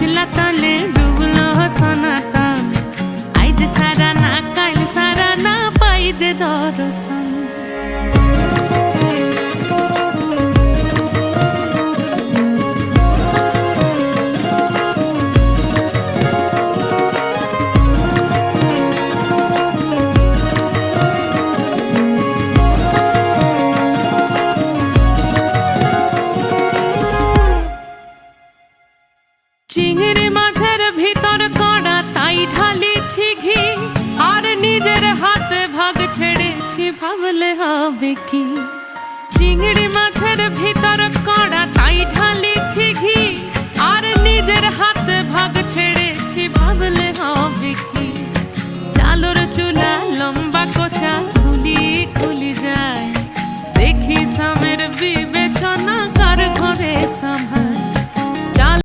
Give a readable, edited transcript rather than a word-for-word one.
उजला तले डूबलो सनातन आइज सारा ना काल सारा ना पाई जे दर्शन চিংড়ি মাছের ভিতর কড়া তাই ঢালিছি ঘি আর নিজের হাতে ভাগ ছেড়েছি ভাবলে হবে কি চিংড়ি মাছের ভিতর